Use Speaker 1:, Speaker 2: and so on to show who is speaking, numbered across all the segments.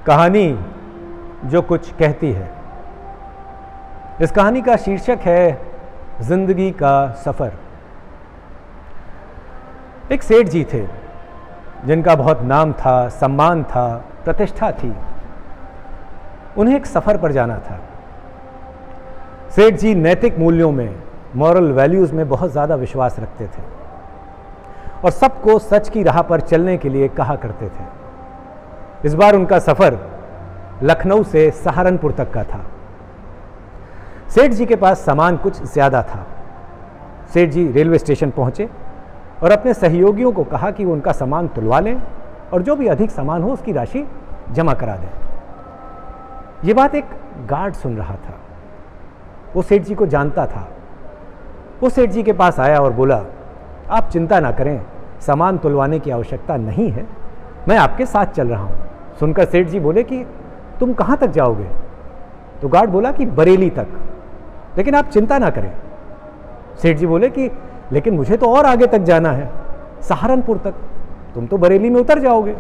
Speaker 1: कहानी जो कुछ कहती है। इस कहानी का शीर्षक है जिंदगी का सफर। एक सेठ जी थे जिनका बहुत नाम था, सम्मान था, प्रतिष्ठा थी। उन्हें एक सफर पर जाना था। सेठ जी नैतिक मूल्यों में, मॉरल वैल्यूज में बहुत ज्यादा विश्वास रखते थे और सबको सच की राह पर चलने के लिए कहा करते थे। इस बार उनका सफर लखनऊ से सहारनपुर तक का था। सेठ जी के पास सामान कुछ ज्यादा था। सेठ जी रेलवे स्टेशन पहुंचे और अपने सहयोगियों को कहा कि वो उनका सामान तुलवा लें और जो भी अधिक सामान हो उसकी राशि जमा करा दें। ये बात एक गार्ड सुन रहा था। वो सेठ जी को जानता था। वो सेठ जी के पास आया और बोला, आप चिंता ना करें, सामान तुलवाने की आवश्यकता नहीं है, मैं आपके साथ चल रहा हूं। सुनकर सेठ जी बोले कि तुम कहां तक जाओगे? तो गार्ड बोला कि बरेली तक, लेकिन आप चिंता ना करें। सेठ जी बोले कि लेकिन मुझे तो और आगे तक जाना है, सहारनपुर तक, तुम तो बरेली में उतर जाओगे।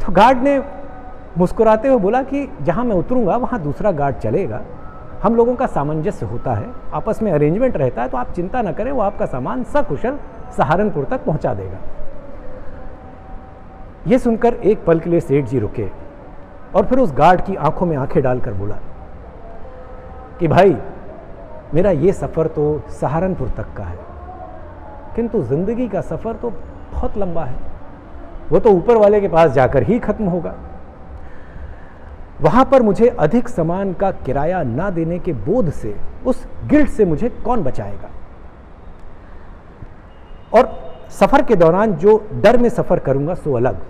Speaker 1: तो गार्ड ने मुस्कुराते हुए बोला कि जहां मैं उतरूंगा वहां दूसरा गार्ड चलेगा, हम लोगों का सामंजस्य होता है, आपस में अरेंजमेंट रहता है, तो आप चिंता ना करें, वो आपका सामान सकुशल सहारनपुर तक पहुंचा देगा। यह सुनकर एक पल के लिए सेठ जी रुके और फिर उस गार्ड की आंखों में आंखें डालकर बोला कि भाई, मेरा ये सफर तो सहारनपुर तक का है, किंतु जिंदगी का सफर तो बहुत लंबा है, वो तो ऊपर वाले के पास जाकर ही खत्म होगा। वहां पर मुझे अधिक सामान का किराया ना देने के बोझ से, उस गिल्ट से मुझे कौन बचाएगा? और सफर के दौरान जो डर में सफर करूंगा सो अलग।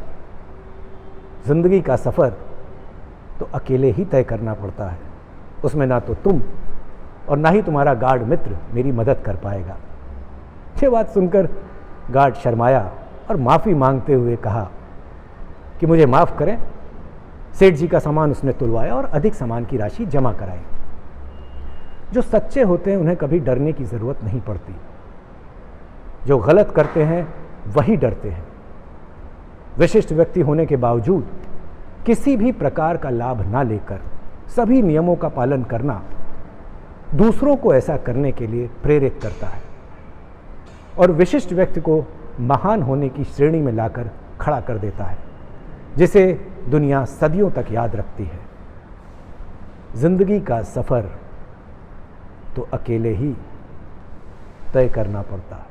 Speaker 1: जिंदगी का सफर तो अकेले ही तय करना पड़ता है, उसमें ना तो तुम और ना ही तुम्हारा गार्ड मित्र मेरी मदद कर पाएगा। ये बात सुनकर गार्ड शर्माया और माफी मांगते हुए कहा कि मुझे माफ करें। सेठ जी का सामान उसने तुलवाया और अधिक सामान की राशि जमा कराई। जो सच्चे होते हैं उन्हें कभी डरने की जरूरत नहीं पड़ती। जो गलत करते हैं वही डरते हैं। विशिष्ट व्यक्ति होने के बावजूद किसी भी प्रकार का लाभ ना लेकर सभी नियमों का पालन करना दूसरों को ऐसा करने के लिए प्रेरित करता है और विशिष्ट व्यक्ति को महान होने की श्रेणी में लाकर खड़ा कर देता है, जिसे दुनिया सदियों तक याद रखती है। जिंदगी का सफर तो अकेले ही तय करना पड़ता है।